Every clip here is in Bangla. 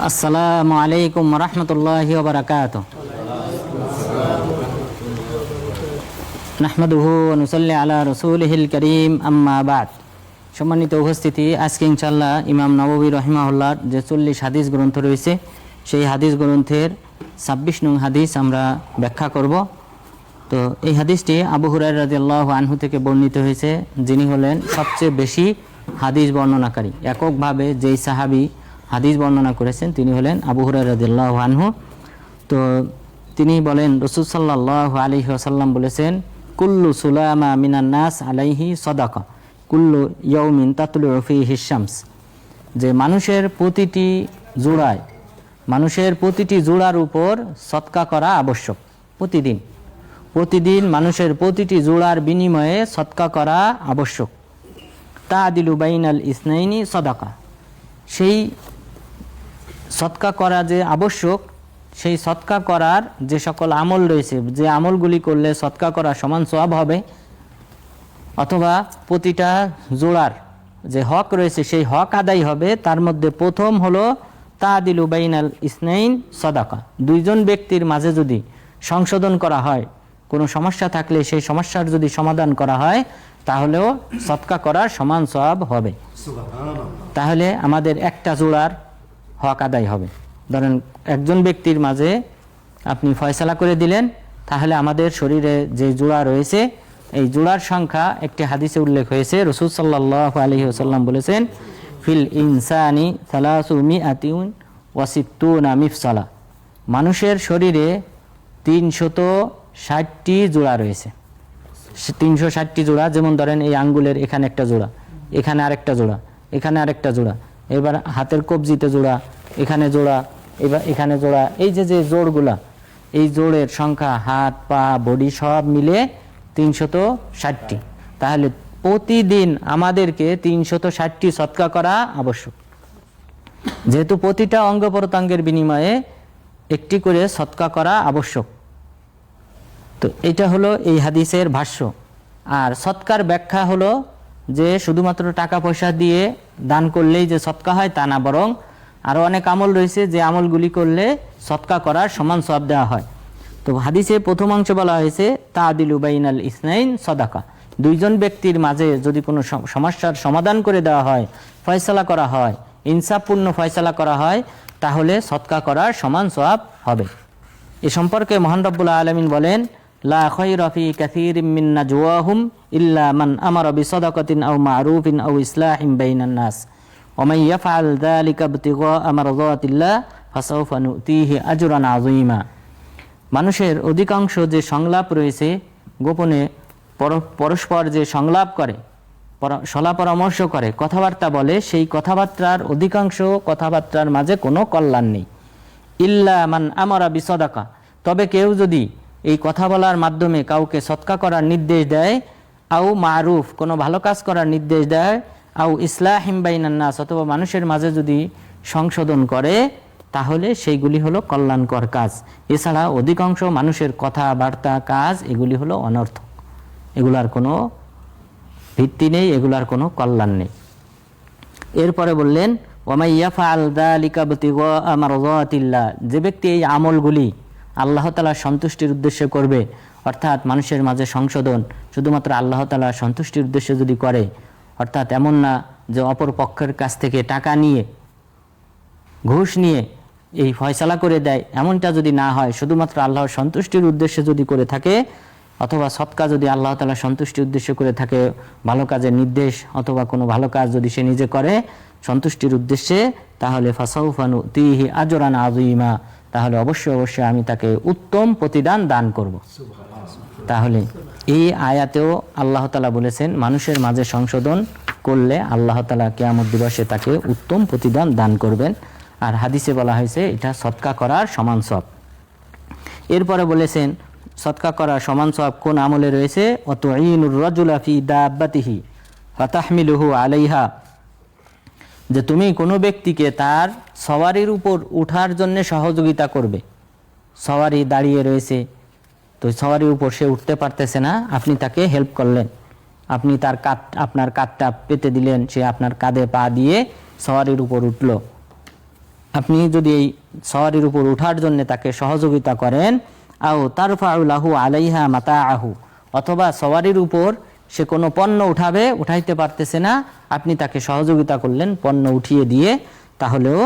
আসসালামু আলাইকুম রহমতুল্লাহি ওয়া বারাকাতুহু। নাহমাদুহু ওয়া নুসাল্লি আলা রাসূলিহিল কারীম, আম্মা বা'দ। সম্মানিত উপস্থিতি, আজকে ইনশাআল্লাহ ইমাম নববী রাহিমাহুল্লাহর যে 40 হাদিস গ্রন্থ রয়েছে, সেই হাদিস গ্রন্থের 26 নং হাদিস আমরা ব্যাখ্যা করব। তো এই হাদিসটি আবু হুরায়রা রাদিয়াল্লাহু আনহু থেকে বর্ণিত হয়েছে, যিনি হলেন সবচেয়ে বেশি হাদিস বর্ণনাকারী। এককভাবে যেই সাহাবী হাদিস বর্ণনা করেছেন তিনি হলেন আবু হুরায়রা রাদিয়াল্লাহু আনহু। তো তিনি বলেন, রাসূল সাল্লাল্লাহু আলাইহি ওয়াসাল্লাম বলেছেন, কুল্লু সুলামা মিনান নাস আলাইহি সাদাকা কুল্লু ইয়াউমিন তাতলু ফীহি শামস। যে মানুষের প্রতিটি জোড়ার উপর সদকা করা আবশ্যক। প্রতিদিন মানুষের প্রতিটি জোড়ার বিনিময়ে সদকা করা আবশ্যক। তাআদিলু বাইনাল ইসনাইনি সাদাকা। সেই সদকা করা যে আবশ্যক, সেই সদকা করার যে সকল আমল রয়েছে, যে আমলগুলি করলে সদকা করা সমান সওয়াব হবে, অথবা প্রতিটা জোড়ার যে হক রয়েছে সেই হক আদায় হবে, তার মধ্যে প্রথম হলো তাআদিলু বাইনাল ইসনাইন সাদাকা। দুইজন ব্যক্তির মাঝে যদি সংশোধন করা হয়, কোনো সমস্যা থাকলে সেই সমস্যার যদি সমাধান করা হয়, তাহলেও সদকা করার সমান সওয়াব হবে। তাহলে আমাদের একটা জোড়ার হক আদায় হবে। ধরেন একজন ব্যক্তির মাঝে আপনি ফয়সালা করে দিলেন, তাহলে আমাদের শরীরে যে জোড়া রয়েছে এই জোড়ার সংখ্যা একটি হাদিসে উল্লেখ হয়েছে। রাসূল সাল্লাল্লাহু আলাইহি ওয়াসাল্লাম বলেছেন, ফিল ইনসানি সালাসুমিআতিন ওয়া সিত্তুনা মিফসালা। মানুষের শরীরে 360টি জোড়া রয়েছে। 360টি জোড়া, যেমন ধরেন এই আঙ্গুলের এখানে একটা জোড়া, এখানে আরেকটা জোড়া, এখানে আরেকটা জোড়া, এবার হাতের কবজিতে জোড়া, এখানে জোড়া, এবার এখানে জোড়া। এই যে জোড়গুলা, এই জোড়ের সংখ্যা হাত পা বডি সব মিলে 360টি। তাহলে প্রতিদিন আমাদেরকে 360টি সদকা করা আবশ্যক। যেহেতু প্রতিটা অঙ্গ প্রত্যঙ্গের বিনিময়ে একটি করে সদকা করা আবশ্যক। তো এটা হলো এই হাদিসের ভাষ্য। আর সদকার ব্যাখ্যা হলো যে শুধুমাত্র টাকা পয়সা দিয়ে দান করলেই যে সদকা হয় তা না, বরং আরও অনেক আমল রয়েছে যে আমলগুলি করলে সদকা করার সমান সওয়াব দেওয়া হয়। তো হাদিসে প্রথম অংশে বলা হয়েছে তাআদিলু বাইনাল ইসনাইন সাদাকা। দুইজন ব্যক্তির মাঝে যদি কোনো সমস্যার সমাধান করে দেওয়া হয়, ফয়সালা করা হয়, ইনসাফপূর্ণ ফয়সালা করা হয়, তাহলে সদকা করার সমান সওয়াব হবে। এ সম্পর্কে মহান রব্বুল আলামিন বলেন, লা খায়রা ফি কাসীরিম মিন নাজওয়াহুম ইল্লা মান আমারা বিসাদাকাতিন আও মা'রুফিন আও ইসলাহিন বাইনান নাস ওয়া মান ইয়াফআল যালিকা ইবতিগাআ মারযাতিল্লাহ ফাসাউফা নু'তিহি আজরান আযীমা। মানুষের অধিকাংশ যে সংলাপ রয়েছে, গোপনে পরস্পর যে সংলাপ করে, সলা পরামর্শ করে, কথাবার্তা বলে, সেই কথাবার্তার অধিকাংশ কথাবার্তার মাঝে কোনো কল্যাণ নেই। ইল্লা মান আমারা বিসাদাকা। তবে কেউ যদি এই কথা বলার মাধ্যমে কাউকে সদকা করার নির্দেশ দেয়, আও মারুফ কোনো ভালো কাজ করার নির্দেশ দেয়, আও ইসলাহিম বাইনান নাস অথবা মানুষের মাঝে যদি সংশোধন করে, তাহলে সেইগুলি হলো কল্যাণকর কাজ। এছাড়া অধিকাংশ মানুষের কথাবার্তা কাজ এগুলি হলো অনর্থক, এগুলার কোনো ভিত্তি নেই, এগুলার কোনো কল্যাণ নেই। এরপরে বললেন, ওয়া মান ইয়াফআল যালিকা ইবতিগাআ মারযাতিল্লাহ। যে ব্যক্তি এই আমলগুলি আল্লাহ তাআলার সন্তুষ্টির উদ্দেশ্যে করবে, অর্থাৎ মানুষের মাঝে সংশোধন শুধুমাত্র আল্লাহ তাআলার সন্তুষ্টির উদ্দেশ্যে যদি করে, অর্থাৎ এমন না যে অপর পক্ষের কাছ থেকে টাকা নিয়ে ঘুষ নিয়ে এই ফয়সালা করে দেয়, এমনটা যদি না হয়, শুধুমাত্র আল্লাহর সন্তুষ্টির উদ্দেশ্যে যদি করে থাকে, অথবা সৎকা যদি আল্লাহ তাআলার সন্তুষ্টির উদ্দেশ্যে করে থাকে, ভালো কাজের নির্দেশ অথবা কোনো ভালো কাজ যদি সে নিজে করে সন্তুষ্টির উদ্দেশ্যে, তাহলে ফাসাউফা নু'তিহি আজরান আযীমা। তাহলে অবশ্যই আমি তাকে উত্তম প্রতিদান দান করব। তাহলে এই আয়াতেও আল্লাহ তাআলা বলেছেন, মানুষের মাঝে সংশোধন করলে আল্লাহ তাআলা কিয়ামত দিবসে তাকে উত্তম প্রতিদান দান করবেন। আর হাদিসে বলা হয়েছে এটা সদকা করার সমান সওয়াব। এরপরে বলেছেন সদকা করার সমান সওয়াব কোন আমলে রয়েছে, ওয়াতুঈনুর রাজুলা ফি দাব্বাতিহি ফাতাহমিলুহু আলাইহা। যে তুমি কোনো ব্যক্তিকে তার সওয়ারির উপর উঠার জন্য সহযোগিতা করবে। সওয়ারি দাঁড়িয়ে রয়েছে, তো সওয়ারির উপর সে উঠতে পারতেছে না, আপনি তাকে হেল্প করলেন, আপনি আপনার কাঁধটা পেতে দিলেন, সে আপনার কাঁধে পা দিয়ে সওয়ারির উপর উঠলো। আপনি যদি এই সওয়ারির উপর উঠার জন্য তাকে সহযোগিতা করেন, আও তারফাউ লাহু আলাইহা মাতাআহু, অথবা সওয়ারির উপর সে কোনো পণ্য উঠাইতে পারতেছে না, আপনি তাকে সহযোগিতা করলেন পণ্য উঠিয়ে দিয়ে, তাহলেও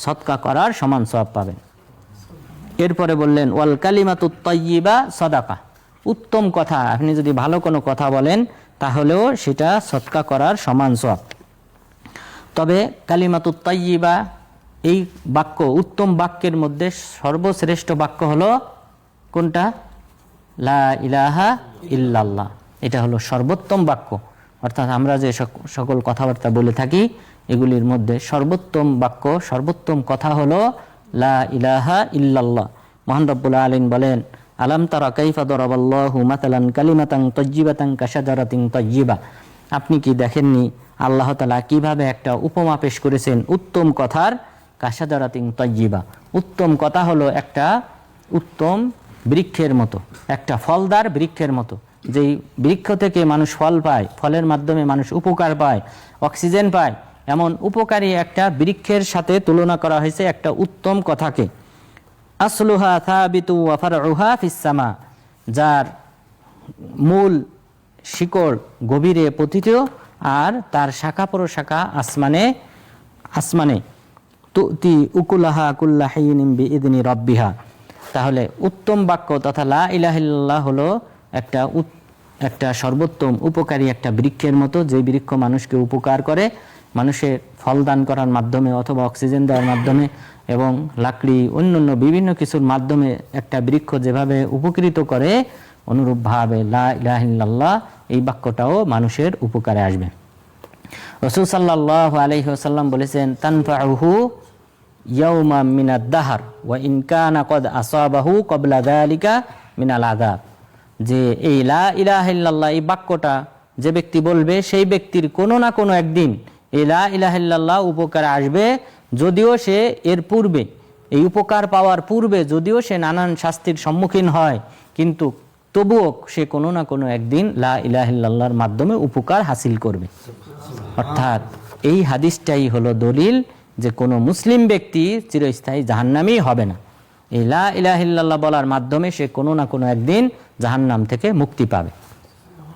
সদকা করার সমান সওয়াব পাবেন। এরপরে বললেন ওয়াল কালিমাতুত তাইয়্যিবা সাদাকা, উত্তম কথা, আপনি যদি ভালো কোনো কথা বলেন তাহলেও সেটা সদকা করার সমান সওয়াব। তবে কালিমাতুত তাইয়্যিবা এই বাক্য, উত্তম বাক্যের মধ্যে সর্বশ্রেষ্ঠ বাক্য হলো কোনটা? লা ইলাহা ইল্লাল্লাহ, এটা হলো সর্বোত্তম বাক্য। অর্থাৎ আমরা যে সকল কথাবার্তা বলে থাকি এগুলির মধ্যে সর্বোত্তম বাক্য, সর্বোত্তম কথা হলো লা ইলাহা ইল্লাল্লাহ। মহান রব্বুল আলামিন বলেন, আলাম তারা কাইফা দরাবাল্লাহু মাতালান কালিমাতান তাইয়্যিবাতান কাশাজারাতিন তাইয়্যিবা, আপনি কি দেখেননি আল্লাহ তাআলা কিভাবে একটা উপমা পেশ করেছেন উত্তম কথার? কাশাজারাতিন তাইয়্যিবা, উত্তম কথা হলো একটা উত্তম বৃক্ষের মতো, একটা ফলদার বৃক্ষের মতো, যেই বৃক্ষ থেকে মানুষ ফল পায়, ফলের মাধ্যমে মানুষ উপকার পায়, অক্সিজেন পায়, এমন উপকারী একটা বৃক্ষের সাথে তুলনা করা হয়েছে একটা উত্তম কথাকে। আসলুহা সাবিতু ওয়া ফারউহা ফিস সামা, যার মূল শিকড় গভীরে পতিত আর তার শাখা প্রশাখা আসমানে আসমানে। তুতি উকুলাহা কুল্লা হিনিম বিইذনি রাব্বিহা, তাহলে উত্তম বাক্য তথা লা ইলাহা ইল্লাল্লাহ হলো একটা সর্বোত্তম উপকারী একটা বৃক্ষের মতো, যে বৃক্ষ মানুষকে উপকার করে, মানুষের ফল দান করার মাধ্যমে অথবা অক্সিজেন দেওয়ার মাধ্যমে এবং লাকড়ি অন্যান্য বিভিন্ন কিছুর মাধ্যমে একটা বৃক্ষ যেভাবে উপকৃত করে, অনুরূপভাবে লা ইলাহা ইল্লাল্লাহ এই বাক্যটাও মানুষের উপকারে আসবে। রাসূল সাল্লাল্লাহু আলাইহি ওয়াসাল্লাম বলেছেন, তানফাউহু ইয়াউমা মিনাদ দাহর ওয়া ইন কানা ক্বাদ আসাবাহু ক্বাবলা যালিকা মিনাল আযাব, যে এই লা ইলাহা ইল্লাল্লাহ এই বাক্যটা যে ব্যক্তি বলবে সেই ব্যক্তির কোনো না কোনো একদিন এই লা ইলাহা ইল্লাল্লাহ উপকারে আসবে, যদিও সে এর পূর্বে, এই উপকার পাওয়ার পূর্বে যদিও সে নানান শাস্তির সম্মুখীন হয়, কিন্তু তবুও সে কোনো না কোনো একদিন লা ইলাহা ইল্লাল্লাহর মাধ্যমে উপকার হাসিল করবে। অর্থাৎ এই হাদিসটাই হলো দলিল যে কোনো মুসলিম ব্যক্তি চিরস্থায়ী জাহান্নামী হবে না। এই লা ইলাহা ইল্লাল্লাহ বলার মাধ্যমে সে কোনো না কোনো একদিন জাহান্নাম থেকে মুক্তি পাবে।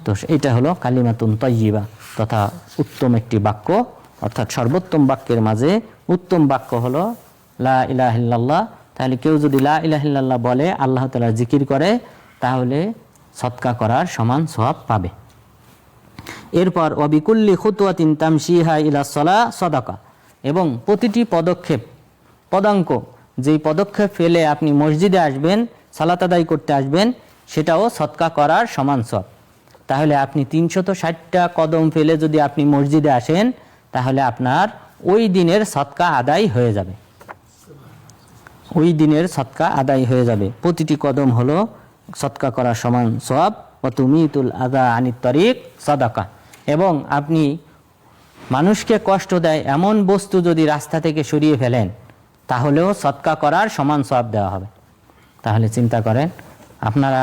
তো এটা হলো কালিমাতুন তাইয়্যিবা তথা উত্তম একটি বাক্য, অর্থাৎ সর্বোত্তম বাক্যের মাঝে উত্তম বাক্য হলো লা ইলাহা ইল্লাল্লাহ। তাহলে কেউ যদি লা ইলাহা ইল্লাল্লাহ বলে, আল্লাহ তাআলার জিকির করে, তাহলে সদকা করার সমান সওয়াব পাবে। এরপর ওয়াবিকুল্লি খুতওয়াতিন তামশিহা ইলা সলাহ সাদাকা, এবং প্রতিটি পদক্ষেপ, পদাঙ্ক, যেই পদক্ষেপ ফেলে আপনি মসজিদে আসবেন, সালাত আদায় করতে আসবেন, সেটাও সদকা করার সমান সওয়াব। তাহলে আপনি 360টা কদম ফেলে যদি আপনি মসজিদে আসেন, তাহলে আপনার ওই দিনের সদকা আদায় হয়ে যাবে, ওই দিনের সদকা আদায় হয়ে যাবে। প্রতিটি কদম হলো সদকা করার সমান সওয়াব। ওয়া তুমিতুল আযা আনিত তরিক সাদাকা, এবং আপনি মানুষকে কষ্ট দেয় এমন বস্তু যদি রাস্তা থেকে সরিয়ে ফেলেন, তাহলেও সদকা করার সমান সওয়াব দেওয়া হবে। তাহলে চিন্তা করেন, আপনারা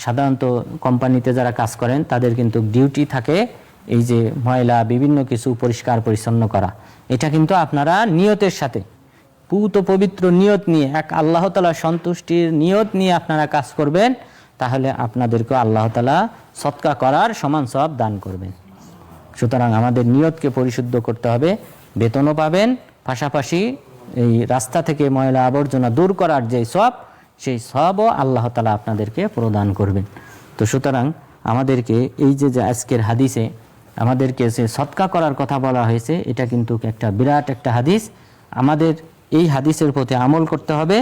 সাধারণত কোম্পানিতে যারা কাজ করেন তাদের কিন্তু ডিউটি থাকে এই যে ময়লা বিভিন্ন কিছু পরিষ্কার পরিচ্ছন্ন করা। এটা কিন্তু আপনারা নিয়তের সাথে, পূত পবিত্র নিয়ত নিয়ে, এক আল্লাহ তাআলা সন্তুষ্টির নিয়ত নিয়ে আপনারা কাজ করবেন, তাহলে আপনাদেরকে আল্লাহ তাআলা সদকা করার সমান সওয়াব দান করবেন। সুতরাং আমাদের নিয়তকে পরিশুদ্ধ করতে হবে, বেতনও পাবেন, পাশাপাশি এই রাস্তা থেকে ময়লা আবর্জনা দূর করার যে সওয়াব, সেই সওয়াবও আল্লাহ তাআলা আপনাদেরকে প্রদান করবেন। তো সুতরাং আমাদেরকে এই যে আজকের হাদিসে আমাদেরকে যে সদকা করার কথা বলা হয়েছে, এটা কিন্তু একটা বিরাট একটা হাদিস। আমাদের এই হাদিসের প্রতি আমল করতে হবে।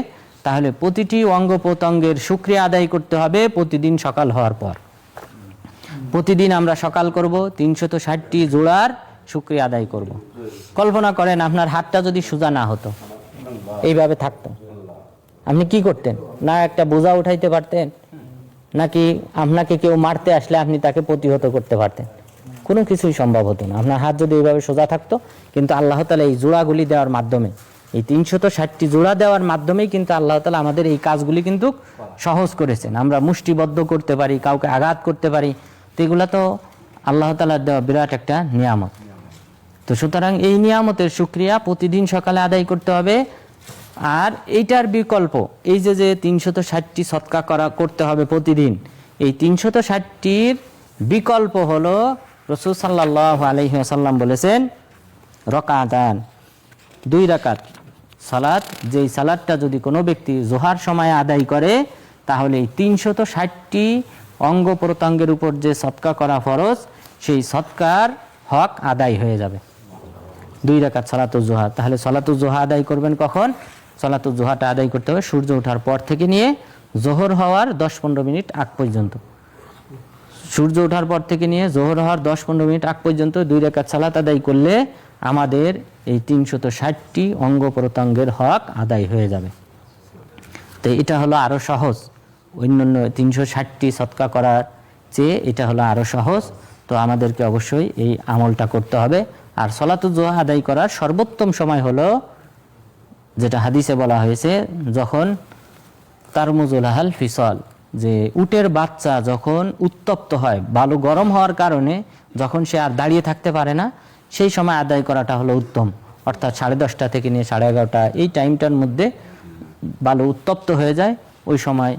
তাহলে প্রতিটি অঙ্গ প্রত্যঙ্গের শুকরিয়া আদায় করতে হবে প্রতিদিন সকাল হওয়ার পর। প্রতিদিন আমরা সকাল করব, 360টি জোড়ার শুকরিয়া আদায় করব। কল্পনা করেন আপনার হাতটা যদি সোজা না হতো, এইভাবে থাকতো, আপনি কি করতেন? না একটা বোঝা উঠাইতে পারতেন, নাকি আপনাকে কেউ মারতে আসলে আপনি তাকে প্রতিহত করতে পারতেন? কোনো কিছুই সম্ভব হতো না আপনার হাত যদি এইভাবে সোজা থাকতো। কিন্তু আল্লাহ তাআলা এই জোড়াগুলি দেওয়ার মাধ্যমে, এই 360টি জোড়া দেওয়ার মাধ্যমেই কিন্তু আল্লাহ তাআলা আমাদের এই কাজগুলি কিন্তু সহজ করেছেন। আমরা মুষ্টিবদ্ধ করতে পারি, কাউকে আঘাত করতে পারি, তো এগুলো তো আল্লাহ তাআলার দেওয়া বিরাট একটা নিয়ামত। তো সুতরাং এই নিয়ামতের শুকরিয়া প্রতিদিন সকালে আদায় করতে হবে। আর এইটার বিকল্প এই যে 360টি সদকা করতে হবে প্রতিদিন, এই 360টির বিকল্প হলো রাসূল সাল্লাল্লাহু আলাইহি ওয়াসাল্লাম বলেছেন রাকাতান, 2 রাকাত সালাত। যেই সালাতটা যদি কোনো ব্যক্তি জোহার সময়ে আদায় করে তাহলে এই 360টি অঙ্গ প্রত্যঙ্গের উপর যে সদকা করা ফরজ সেই সদকার হক আদায় হয়ে যাবে। 2 রাকাত সালাতুল জোহা। তাহলে সালাতুল জোহা আদায় করবেন কখন? সালাতুল জোহাটা আদায় করতে হবে সূর্য ওঠার পর থেকে নিয়ে জোহর হওয়ার 10-15 মিনিট আগ পর্যন্ত। সূর্য ওঠার পর থেকে নিয়ে জোহর হওয়ার 10-15 মিনিট আগ পর্যন্ত 2 রাকাত সালাত আদায় করলে আমাদের এই 360টি অঙ্গ প্রত্যঙ্গের হক আদায় হয়ে যাবে। তো এটা হলো আরও সহজ, অন্যান্য 360টি সদকা করার চেয়ে এটা হলো আরও সহজ। তো আমাদেরকে অবশ্যই এই আমলটা করতে হবে। আর সালাতুল জোহা আদায় করার সর্বোত্তম সময় হলো যেটা হাদিসে বলা হয়েছে, যখন তারমুজুল হাল ফিসল, যে উটের বাচ্চা যখন উত্তপ্ত হয়, বালু গরম হওয়ার কারণে যখন সে আর দাঁড়িয়ে থাকতে পারে না, সেই সময় আদায় করাটা হলো উত্তম। অর্থাৎ 10:30 থেকে নিয়ে 11:30 এই টাইমটার মধ্যে বালু উত্তপ্ত হয়ে যায়, ওই সময়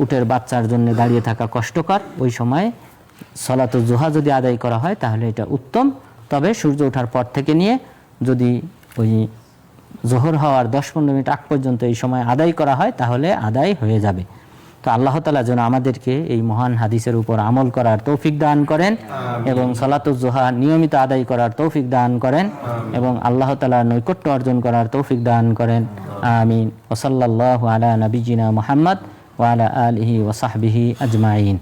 উটের বাচ্চার জন্য দাঁড়িয়ে থাকা কষ্টকর, ওই সময় সালাতুল জোহা যদি আদায় করা হয় তাহলে এটা উত্তম। তবে সূর্য ওঠার পর থেকে নিয়ে যদি ওই জোহর হওয়ার 10-15 মিনিট আগ পর্যন্ত এই সময় আদায় করা হয় তাহলে আদায় হয়ে যাবে। তো আল্লাহ তাআলা যেন আমাদেরকে এই মহান হাদিসের উপর আমল করার তৌফিক দান করেন এবং সালাতুল জোহা নিয়মিত আদায় করার তৌফিক দান করেন এবং আল্লাহ তাআলার নৈকট্য অর্জন করার তৌফিক দান করেন। আমিন। ওয়া সাল্লাল্লাহু আলা নাবিয়িনা মুহাম্মদ ওয়া আলা আলিহি ওয়া সাহবিহি আজমাইন।